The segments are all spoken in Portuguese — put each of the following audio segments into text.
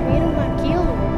viram aquilo?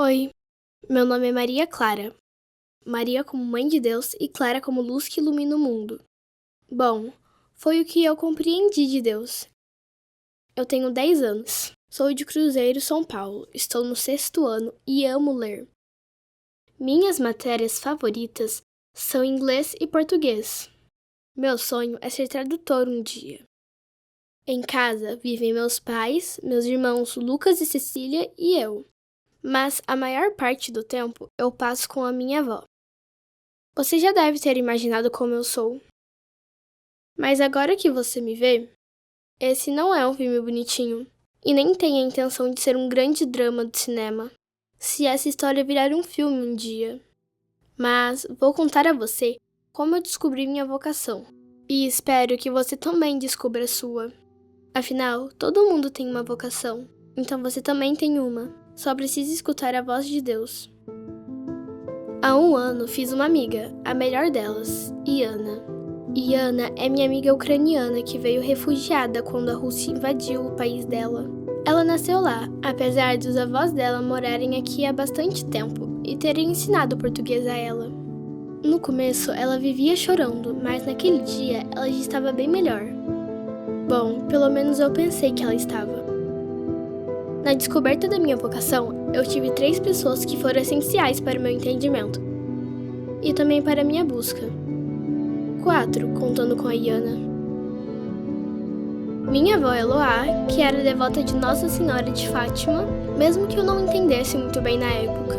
Oi, meu nome é Maria Clara. Maria como Mãe de Deus e Clara como luz que ilumina o mundo. Bom, foi o que eu compreendi de Deus. Eu tenho 10 anos. Sou de Cruzeiro, São Paulo. Estou no 6º ano e amo ler. Minhas matérias favoritas são inglês e português. Meu sonho é ser tradutor um dia. Em casa vivem meus pais, meus irmãos Lucas e Cecília e eu. Mas a maior parte do tempo eu passo com a minha avó. Você já deve ter imaginado como eu sou. Mas agora que você me vê, esse não é um filme bonitinho e nem tem a intenção de ser um grande drama do cinema, se essa história virar um filme um dia. Mas vou contar a você como eu descobri minha vocação e espero que você também descubra a sua. Afinal, todo mundo tem uma vocação, então você também tem uma. Só precisa escutar a voz de Deus. Há 1 ano fiz uma amiga, a melhor delas, Iana. Iana é minha amiga ucraniana que veio refugiada quando a Rússia invadiu o país dela. Ela nasceu lá, apesar dos avós dela morarem aqui há bastante tempo e terem ensinado português a ela. No começo ela vivia chorando, mas naquele dia ela já estava bem melhor. Bom, pelo menos eu pensei que ela estava. Na descoberta da minha vocação, eu tive 3 pessoas que foram essenciais para o meu entendimento e também para a minha busca. 4, contando com a Iana. Minha avó Eloá, que era devota de Nossa Senhora de Fátima, mesmo que eu não entendesse muito bem na época.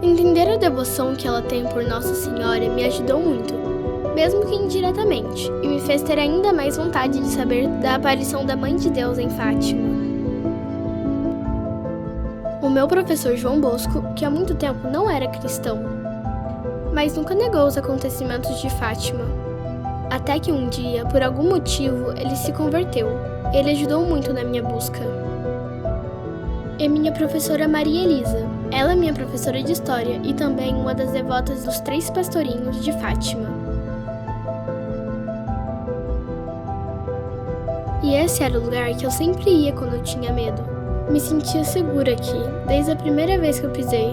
Entender a devoção que ela tem por Nossa Senhora me ajudou muito, mesmo que indiretamente, e me fez ter ainda mais vontade de saber da aparição da Mãe de Deus em Fátima. O meu professor João Bosco, que há muito tempo não era cristão, mas nunca negou os acontecimentos de Fátima. Até que um dia, por algum motivo, ele se converteu. Ele ajudou muito na minha busca. E minha professora Maria Elisa. Ela é minha professora de história e também uma das devotas dos 3 pastorinhos de Fátima. E esse era o lugar que eu sempre ia quando eu tinha medo. Me sentia segura aqui, desde a primeira vez que eu pisei.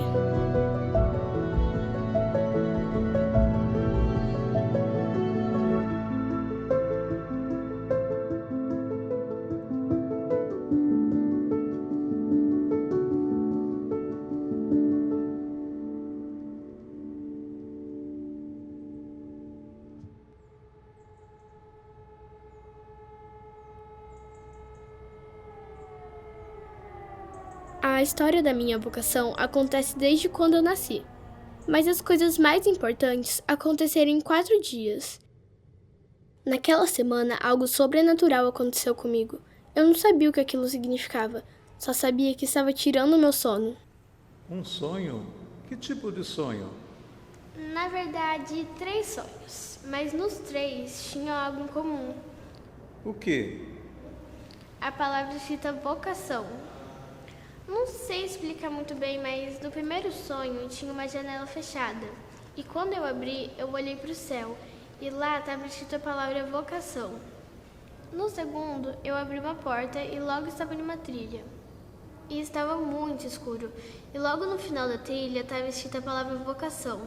A história da minha vocação acontece desde quando eu nasci, mas as coisas mais importantes aconteceram em 4 dias. Naquela semana, algo sobrenatural aconteceu comigo. Eu não sabia o que aquilo significava, só sabia que estava tirando o meu sono. Um sonho? Que tipo de sonho? Na verdade, 3 sonhos, mas nos 3 tinham algo em comum. O quê? A palavra cita vocação. Não sei explicar muito bem, mas no primeiro sonho tinha uma janela fechada. E quando eu abri, eu olhei para o céu e lá estava escrito a palavra vocação. No segundo, eu abri uma porta e logo estava numa trilha. E estava muito escuro. E logo no final da trilha estava escrita a palavra vocação.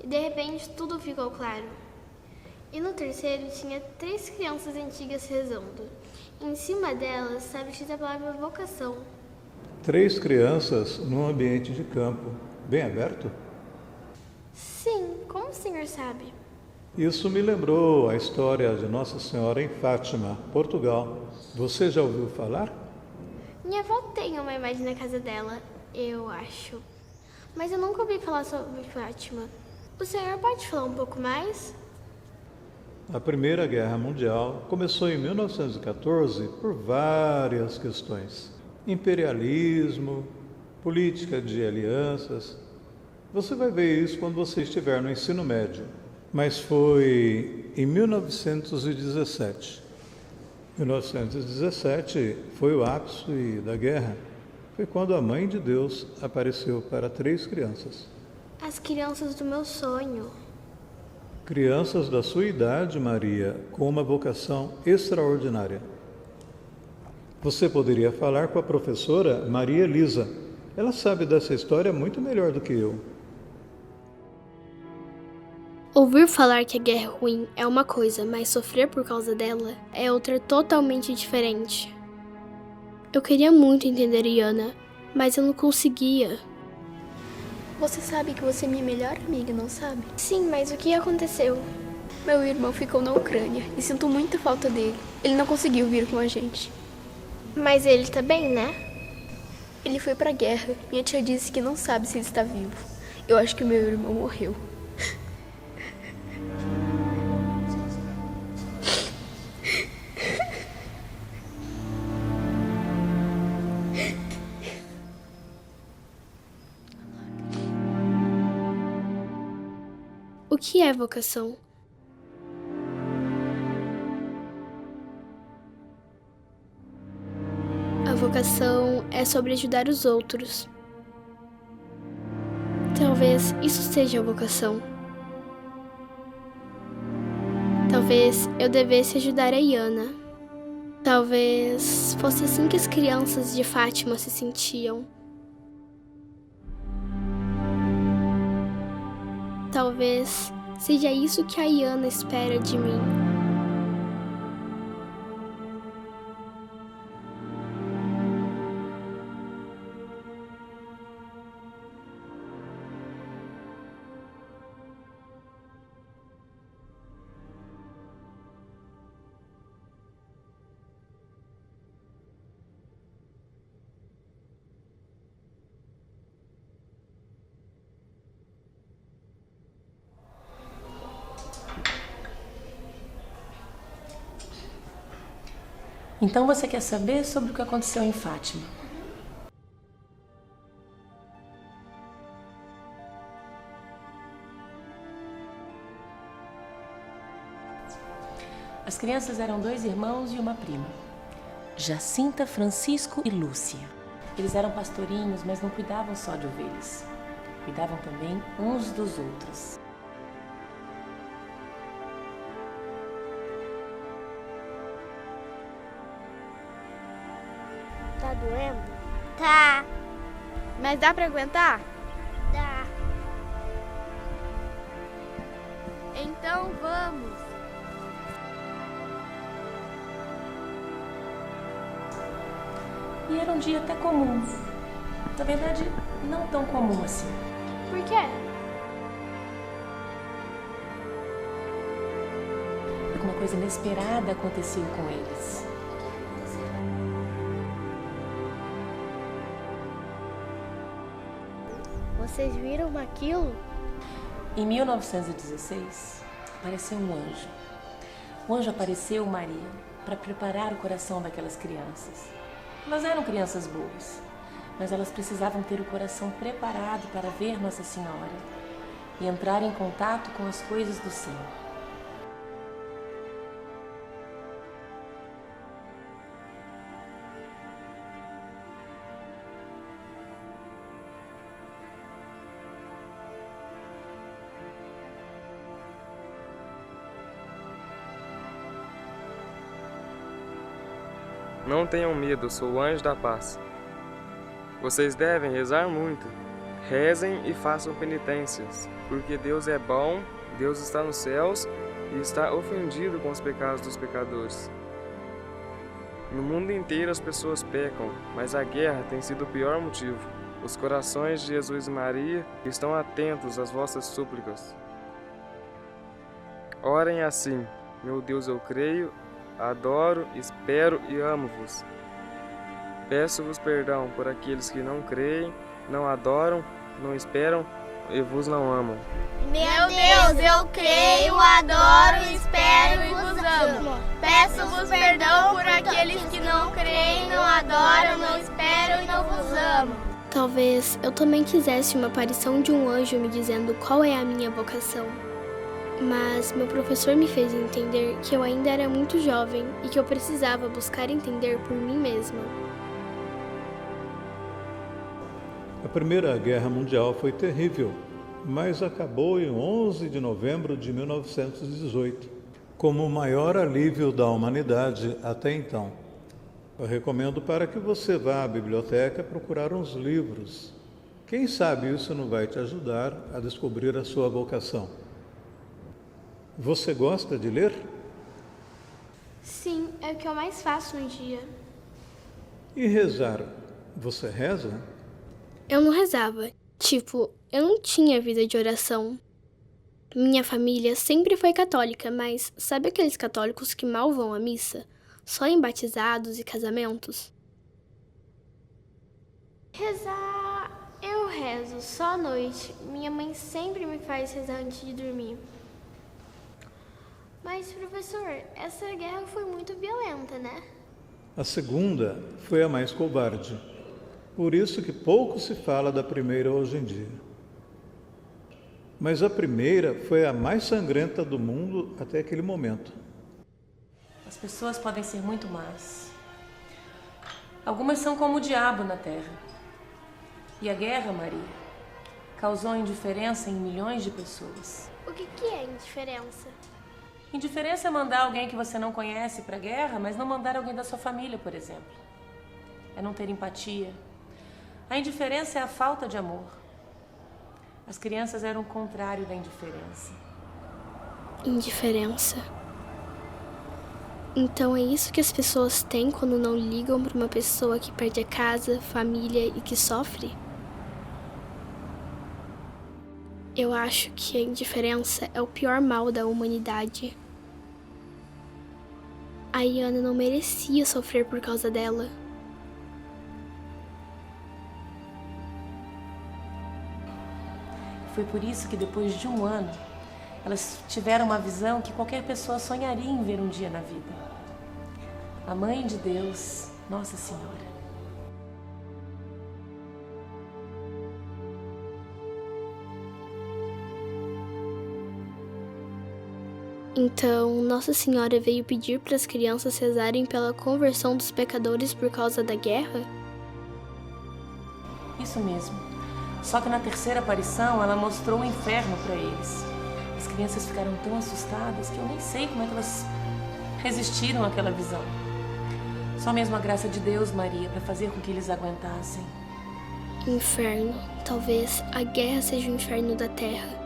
E de repente tudo ficou claro. E no terceiro tinha 3 crianças antigas rezando. E em cima delas estava escrita a palavra vocação. 3 crianças num ambiente de campo, bem aberto? Sim, como o senhor sabe? Isso me lembrou a história de Nossa Senhora em Fátima, Portugal. Você já ouviu falar? Minha avó tem uma imagem na casa dela, eu acho. Mas eu nunca ouvi falar sobre Fátima. O senhor pode falar um pouco mais? A Primeira Guerra Mundial começou em 1914 por várias questões. Imperialismo, política de alianças. Você vai ver isso quando você estiver no ensino médio. Mas foi em 1917. 1917 foi o ápice da guerra. Foi quando a Mãe de Deus apareceu para 3 crianças. As crianças do meu sonho. Crianças da sua idade, Maria, com uma vocação extraordinária. Você poderia falar com a professora Maria Elisa. Ela sabe dessa história muito melhor do que eu. Ouvir falar que a guerra é ruim é uma coisa, mas sofrer por causa dela é outra totalmente diferente. Eu queria muito entender Yana, mas eu não conseguia. Você sabe que você é minha melhor amiga, não sabe? Sim, mas o que aconteceu? Meu irmão ficou na Ucrânia e sinto muita falta dele. Ele não conseguiu vir com a gente. Mas ele tá bem, né? Ele foi pra guerra. Minha tia disse que não sabe se ele está vivo. Eu acho que meu irmão morreu. O que é vocação? A vocação é sobre ajudar os outros. Talvez isso seja a vocação. Talvez eu devesse ajudar a Yana. Talvez fosse assim que as crianças de Fátima se sentiam. Talvez seja isso que a Yana espera de mim. Então você quer saber sobre o que aconteceu em Fátima? As crianças eram 2 irmãos e uma prima, Jacinta, Francisco e Lúcia. Eles eram pastorinhos, mas não cuidavam só de ovelhas. Cuidavam também uns dos outros. Tá doendo? Tá. Mas dá pra aguentar? Dá. Então vamos. E era um dia até comum. Na verdade, não tão comum assim. Por quê? Alguma coisa inesperada aconteceu com eles. Vocês viram aquilo? Em 1916, apareceu um anjo. O anjo apareceu, Maria, para preparar o coração daquelas crianças. Elas eram crianças boas, mas elas precisavam ter o coração preparado para ver Nossa Senhora e entrar em contato com as coisas do céu. Não tenham medo, sou o anjo da paz. Vocês devem rezar muito. Rezem e façam penitências, porque Deus é bom, Deus está nos céus e está ofendido com os pecados dos pecadores. No mundo inteiro as pessoas pecam, mas a guerra tem sido o pior motivo. Os corações de Jesus e Maria estão atentos às vossas súplicas. Orem assim: meu Deus, eu creio, adoro, espero e amo-vos. Peço-vos perdão por aqueles que não creem, não adoram, não esperam e vos não amam. Meu Deus, eu creio, adoro, espero e vos amo. Peço-vos perdão por aqueles que não creem, não adoram, não esperam e não vos amam. Talvez eu também quisesse uma aparição de um anjo me dizendo qual é a minha vocação. Mas meu professor me fez entender que eu ainda era muito jovem e que eu precisava buscar entender por mim mesma. A Primeira Guerra Mundial foi terrível, mas acabou em 11 de novembro de 1918, como o maior alívio da humanidade até então. Eu recomendo para que você vá à biblioteca procurar uns livros. Quem sabe isso não vai te ajudar a descobrir a sua vocação. Você gosta de ler? Sim, é o que eu mais faço no dia. E rezar? Você reza? Eu não rezava. Tipo, eu não tinha vida de oração. Minha família sempre foi católica, mas sabe aqueles católicos que mal vão à missa? Só em batizados e casamentos? Rezar, eu rezo só à noite. Minha mãe sempre me faz rezar antes de dormir. Mas, professor, essa guerra foi muito violenta, né? A segunda foi a mais covarde. Por isso que pouco se fala da primeira hoje em dia. Mas a primeira foi a mais sangrenta do mundo até aquele momento. As pessoas podem ser muito más. Algumas são como o diabo na terra. E a guerra, Maria, causou indiferença em milhões de pessoas. O que é indiferença? Indiferença é mandar alguém que você não conhece para a guerra, mas não mandar alguém da sua família, por exemplo. É não ter empatia. A indiferença é a falta de amor. As crianças eram o contrário da indiferença. Indiferença. Então é isso que as pessoas têm quando não ligam para uma pessoa que perde a casa, família e que sofre? Eu acho que a indiferença é o pior mal da humanidade. A Iana não merecia sofrer por causa dela. Foi por isso que depois de um ano, elas tiveram uma visão que qualquer pessoa sonharia em ver um dia na vida. A Mãe de Deus, Nossa Senhora. Então, Nossa Senhora veio pedir para as crianças rezarem pela conversão dos pecadores por causa da guerra? Isso mesmo. Só que na terceira aparição, ela mostrou o inferno para eles. As crianças ficaram tão assustadas que eu nem sei como é que elas resistiram àquela visão. Só mesmo a graça de Deus, Maria, para fazer com que eles aguentassem. Inferno. Talvez a guerra seja o inferno da terra.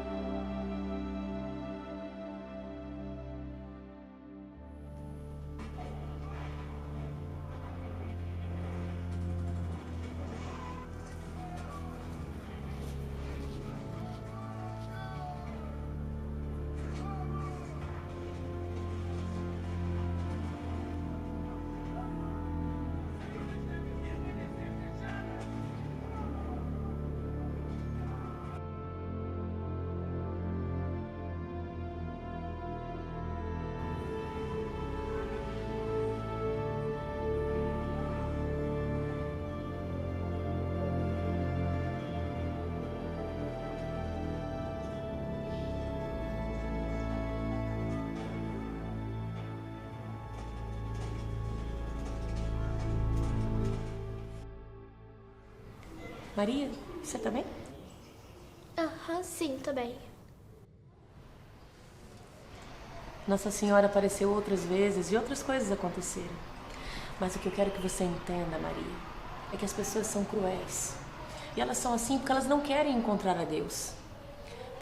Maria, você tá bem? Sim, tô bem. Nossa Senhora apareceu outras vezes e outras coisas aconteceram. Mas o que eu quero que você entenda, Maria, é que as pessoas são cruéis. E elas são assim porque elas não querem encontrar a Deus.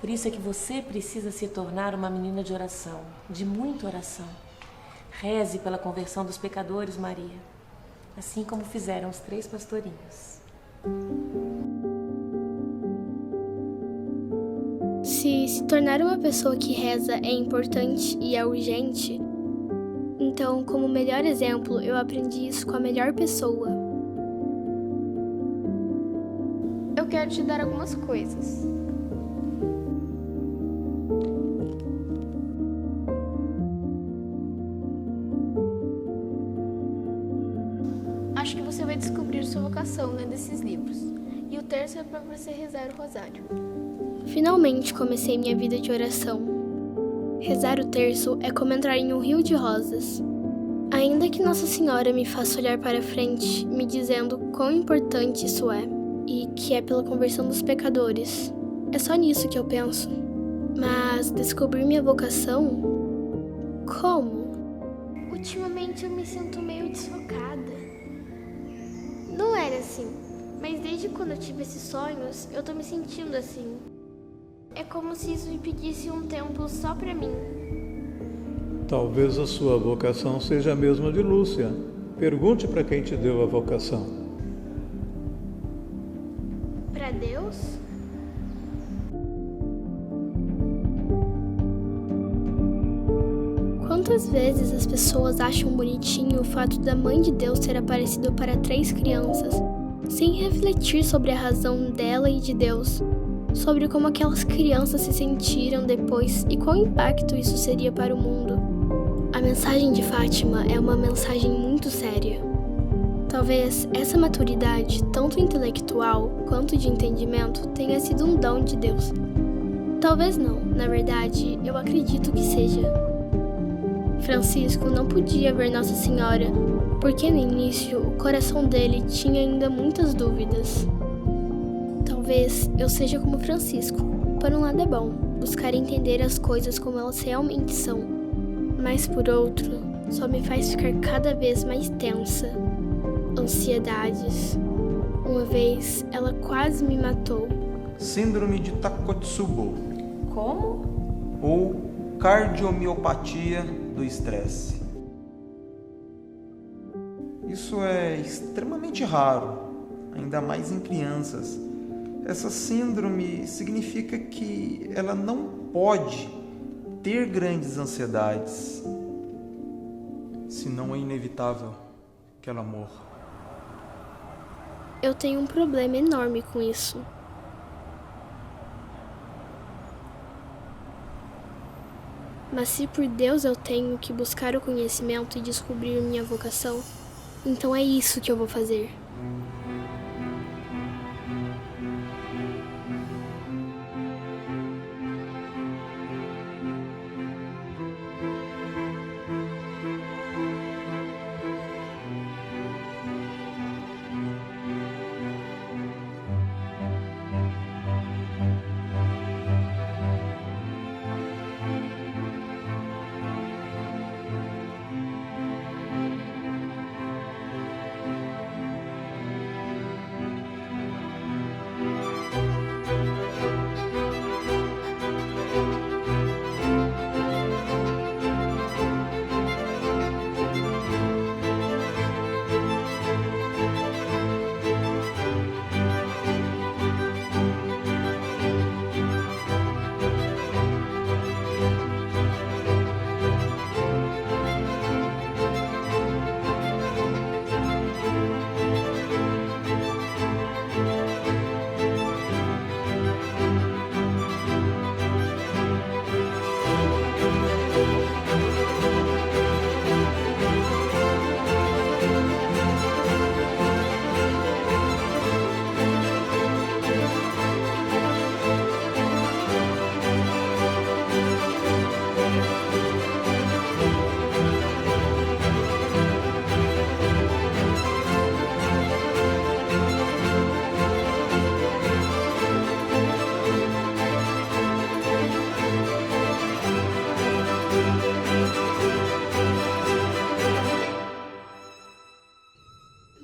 Por isso é que você precisa se tornar uma menina de oração, de muita oração. Reze pela conversão dos pecadores, Maria, assim como fizeram os 3 pastorinhos. Se tornar uma pessoa que reza é importante e é urgente, então, como melhor exemplo, eu aprendi isso com a melhor pessoa. Eu quero te dar algumas coisas. Acho que você vai descobrir sua vocação lendo esses livros. E o terço é para você rezar o rosário. Finalmente comecei minha vida de oração. Rezar o terço é como entrar em um rio de rosas. Ainda que Nossa Senhora me faça olhar para frente, me dizendo quão importante isso é, e que é pela conversão dos pecadores. É só nisso que eu penso. Mas descobrir minha vocação? Como? Ultimamente eu me sinto meio desfocada. era assim, mas desde quando eu tive esses sonhos, eu tô me sentindo assim. É como se isso me pedisse um tempo só pra mim. Talvez a sua vocação seja a mesma de Lúcia. Pergunte para quem te deu a vocação. Pra Deus? Quantas vezes as pessoas acham bonitinho o fato da Mãe de Deus ter aparecido para 3 crianças, sem refletir sobre a razão dela e de Deus, sobre como aquelas crianças se sentiram depois e qual impacto isso seria para o mundo. A mensagem de Fátima é uma mensagem muito séria. Talvez essa maturidade, tanto intelectual quanto de entendimento, tenha sido um dom de Deus. Talvez não, na verdade, eu acredito que seja. Francisco não podia ver Nossa Senhora, porque no início o coração dele tinha ainda muitas dúvidas. Talvez eu seja como Francisco. Por um lado é bom, buscar entender as coisas como elas realmente são. Mas por outro, só me faz ficar cada vez mais tensa. Ansiedades. Uma vez, ela quase me matou. Síndrome de Takotsubo. Como? Ou cardiomiopatia do estresse. Isso é extremamente raro, ainda mais em crianças. Essa síndrome significa que ela não pode ter grandes ansiedades, senão é inevitável que ela morra. Eu tenho um problema enorme com isso. Mas se por Deus eu tenho que buscar o conhecimento e descobrir minha vocação, então é isso que eu vou fazer.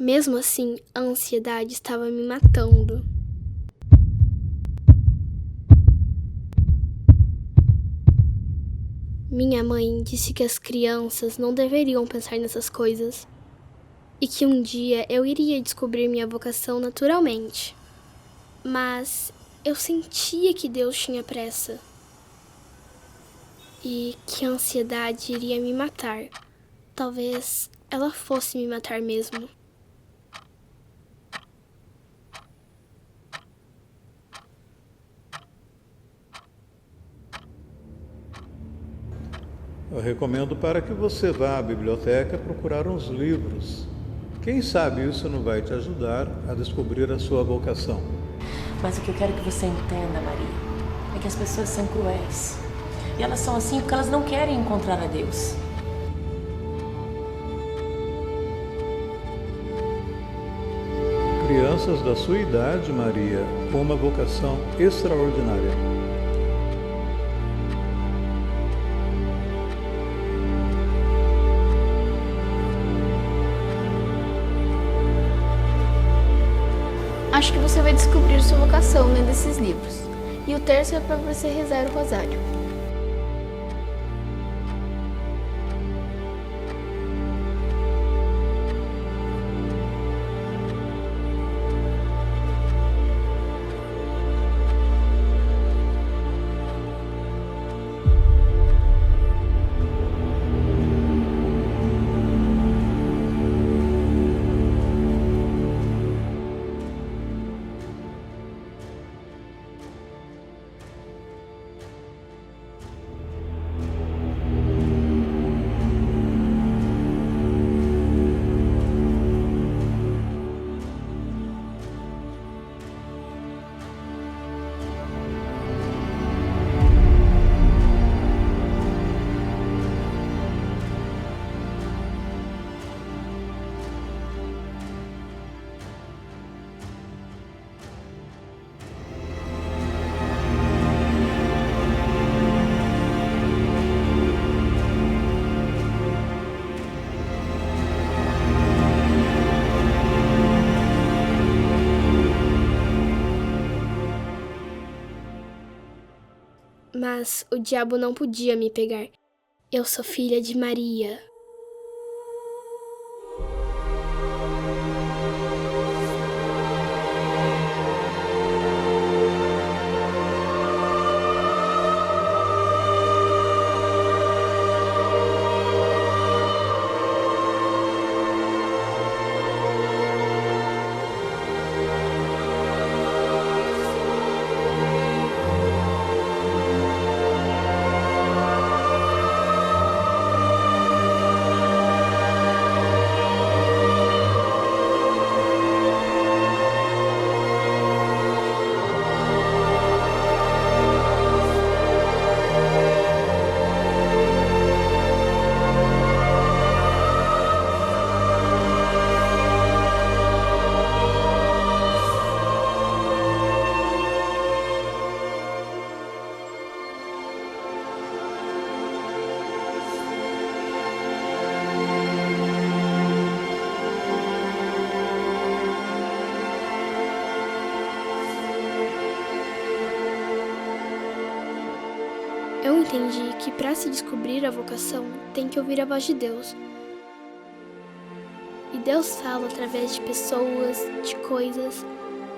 Mesmo assim, a ansiedade estava me matando. Minha mãe disse que as crianças não deveriam pensar nessas coisas e que um dia eu iria descobrir minha vocação naturalmente. Mas eu sentia que Deus tinha pressa e que a ansiedade iria me matar. Talvez ela fosse me matar mesmo. Eu recomendo para que você vá à biblioteca procurar uns livros. Quem sabe isso não vai te ajudar a descobrir a sua vocação. Mas o que eu quero que você entenda, Maria, é que as pessoas são cruéis. E elas são assim porque elas não querem encontrar a Deus. Crianças da sua idade, Maria, com uma vocação extraordinária. Acho que você vai descobrir sua vocação lendo esses livros. E o terço é para você rezar o rosário. Mas o diabo não podia me pegar. Eu sou filha de Maria. Eu entendi que para se descobrir a vocação, tem que ouvir a voz de Deus. E Deus fala através de pessoas, de coisas,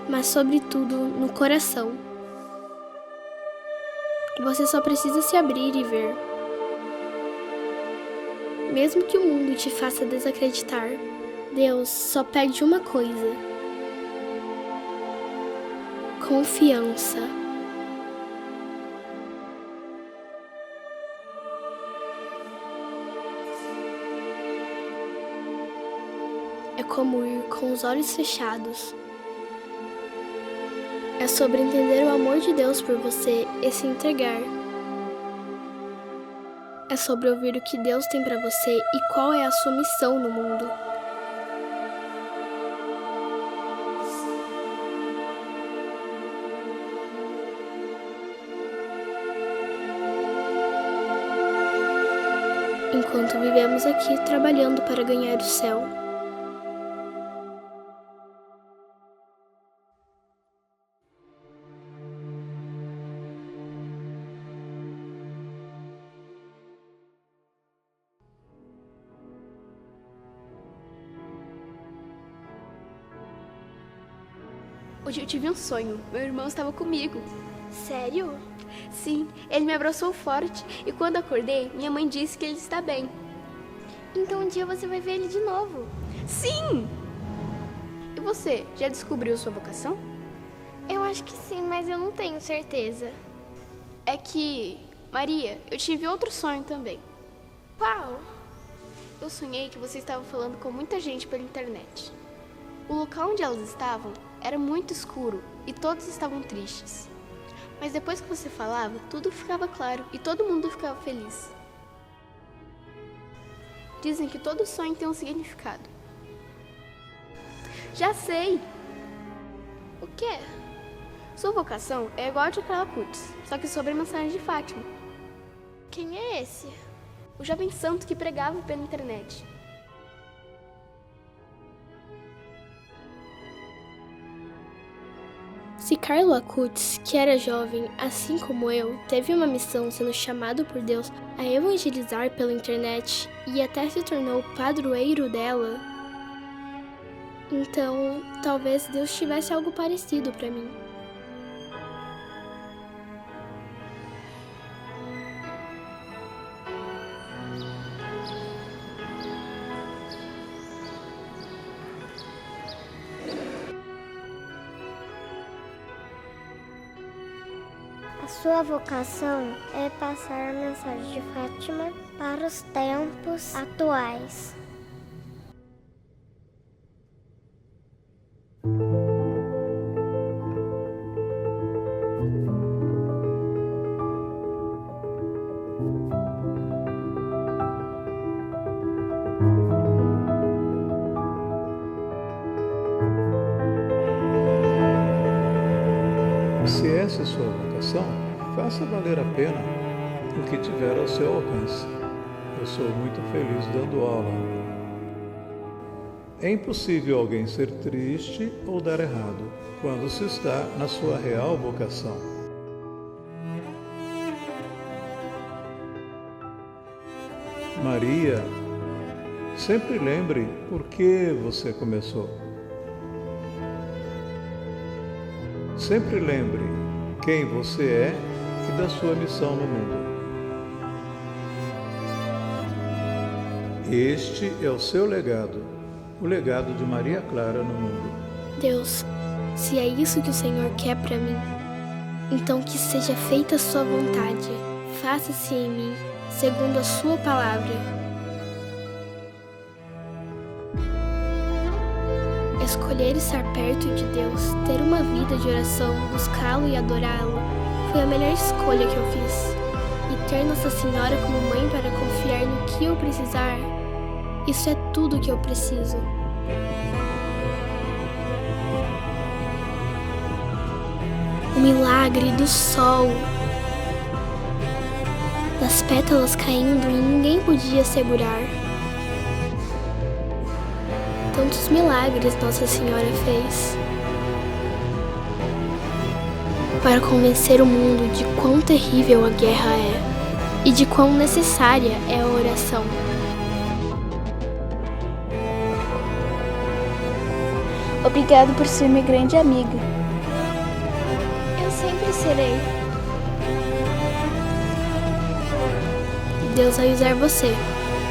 mas sobretudo no coração. Você só precisa se abrir e ver. Mesmo que o mundo te faça desacreditar, Deus só pede uma coisa: confiança. É como ir com os olhos fechados. É sobre entender o amor de Deus por você e se entregar. É sobre ouvir o que Deus tem para você e qual é a sua missão no mundo. Enquanto vivemos aqui trabalhando para ganhar o céu. Hoje eu tive um sonho. Meu irmão estava comigo. Sério? Sim, ele me abraçou forte e quando acordei, minha mãe disse que ele está bem. Então um dia você vai ver ele de novo. Sim! E você, já descobriu sua vocação? Eu acho que sim, mas eu não tenho certeza. É que, Maria, eu tive outro sonho também. Qual? Eu sonhei que você estava falando com muita gente pela internet. O local onde elas estavam era muito escuro e todos estavam tristes. Mas depois que você falava, tudo ficava claro e todo mundo ficava feliz. Dizem que todo sonho tem um significado. Já sei! O quê? Sua vocação é igual a de Carla Putz, só que sobre a mensagem de Fátima. Quem é esse? O jovem santo que pregava pela internet. Se Carlo Acutis, que era jovem, assim como eu, teve uma missão sendo chamado por Deus a evangelizar pela internet e até se tornou padroeiro dela, então talvez Deus tivesse algo parecido para mim. A sua vocação é passar a mensagem de Fátima para os tempos atuais. Se essa é sua vocação, faça valer a pena o que tiver ao seu alcance. Eu sou muito feliz dando aula. É impossível alguém ser triste ou dar errado quando se está na sua real vocação. Maria, sempre lembre por que você começou. Sempre lembre quem você é e da sua missão no mundo. Este é o seu legado, o legado de Maria Clara no mundo. Deus, se é isso que o Senhor quer para mim, então que seja feita a sua vontade. Faça-se em mim, segundo a sua palavra. Escolher estar perto de Deus, ter uma vida de oração, buscá-lo e adorá-lo, foi a melhor escolha que eu fiz. E ter Nossa Senhora como mãe para confiar no que eu precisar, isso é tudo que eu preciso. O milagre do sol, das pétalas caindo e ninguém podia segurar. Tantos milagres Nossa Senhora fez para convencer o mundo de quão terrível a guerra é e de quão necessária é a oração. Obrigado por ser minha grande amiga. Eu sempre serei. Deus vai usar você,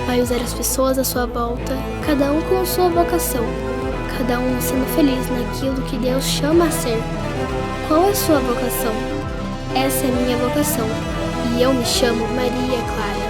vai usar as pessoas à sua volta, cada um com a sua vocação, cada um sendo feliz naquilo que Deus chama a ser. Qual é a sua vocação? Essa é minha vocação, e eu me chamo Maria Clara.